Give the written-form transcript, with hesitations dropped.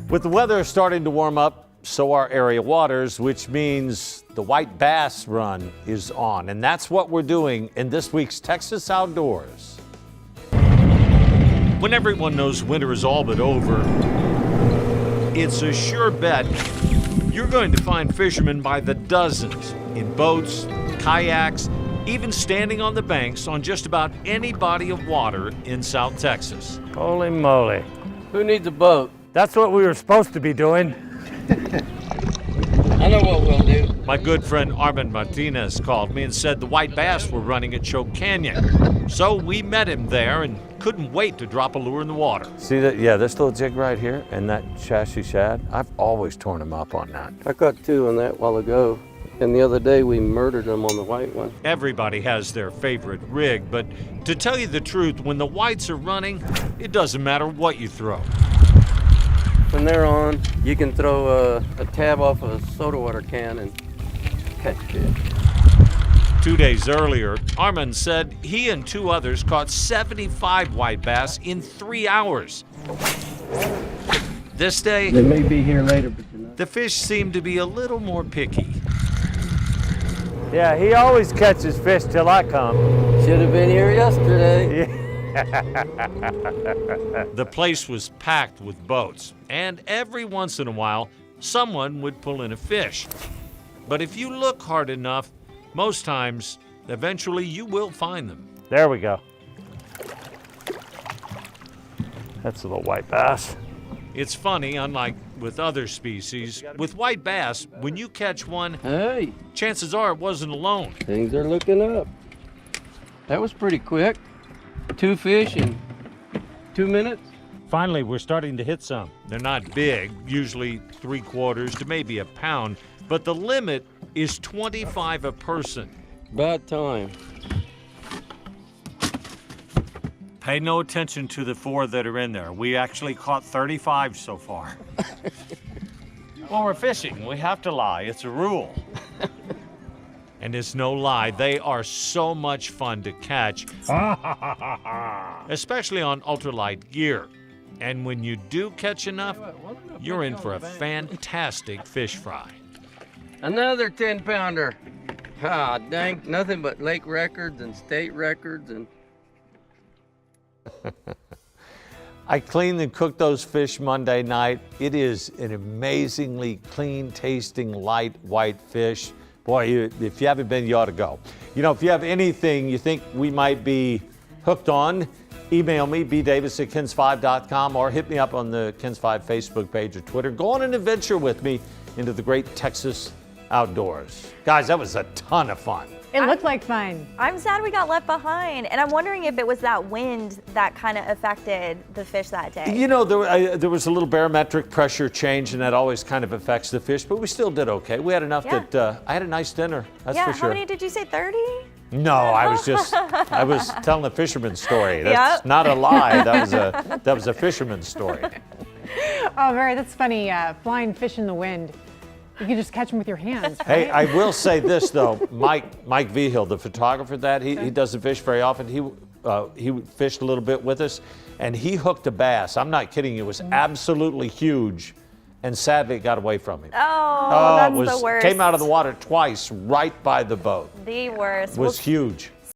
With the weather starting to warm up, so are area waters, which means the white bass run is on. And that's what we're doing in this week's Texas Outdoors. When everyone knows winter is all but over, it's a sure bet you're going to find fishermen by the dozens in boats, kayaks, even standing on the banks on just about any body of water in South Texas. Holy moly. Who needs a boat? That's what we were supposed to be doing. I know what we'll do. My good friend Armand Martinez called me and said the white bass were running at Choke Canyon. So we met him there and couldn't wait to drop a lure in the water. See that? Yeah, this little jig right here and that chassis shad. I've always torn him up on that. I caught two on that a while ago, and the other day we murdered them on the white one. Everybody has their favorite rig, but to tell you the truth, when the whites are running, it doesn't matter what you throw. When they're on, you can throw a tab off a soda water can and catch fish. 2 days earlier, Armand said he and two others caught 75 white bass in 3 hours. This day, They may be here later, but you're not. the fish seemed to be a little more picky. Yeah, he always catches fish till I come. Should have been here yesterday. The place was packed with boats, and every once in a while, someone would pull in a fish. But if you look hard enough, most times, eventually you will find them. There we go. That's a little white bass. It's funny, unlike with other species, with white bass, when you catch one, Hey, chances are it wasn't alone. things are looking up. That was pretty quick. 2 fish in 2 minutes. Finally, we're starting to hit some. They're not big, usually 3/4 to maybe a pound, but the limit is 25 a person. About time. Pay no attention to the 4 that are in there. We actually caught 35 so far. When we're fishing, we have to lie. It's a rule. And it's no lie, they are so much fun to catch, especially on ultralight gear. And when you do catch enough, you're in for a fantastic fish fry. Another 10-pounder. Ah, dang, nothing but lake records and state records and I cleaned and cooked those fish Monday night. It is an amazingly clean tasting light white fish. Boy, if you haven't been, you ought to go. You know, if you have anything you think we might be hooked on, email me, bdavis@kens5.com, or hit me up on the Kens 5 Facebook page or Twitter. Go on an adventure with me into the great Texas outdoors. Guys, that was a ton of fun. It looked like fun. I'm sad we got left behind, and I'm wondering if it was that wind that kind of affected the fish that day. You know, there was a little barometric pressure change, and that always kind of affects the fish, but we still did okay. We had enough that I had a nice dinner, that's for sure. How many did you say, 30? No, I was telling a fisherman's story. That's not a lie. That was a fisherman's story. Oh, Mary, that's funny. Flying fish in the wind. You can just catch them with your hands, right? Hey, I will say this though, Mike Vigil, the photographer, he doesn't fish very often. He fished a little bit with us, and he hooked a bass. I'm not kidding you. It was absolutely huge, and sadly it got away from him. Oh, that's the worst. Came out of the water twice, right by the boat. The worst. It was huge.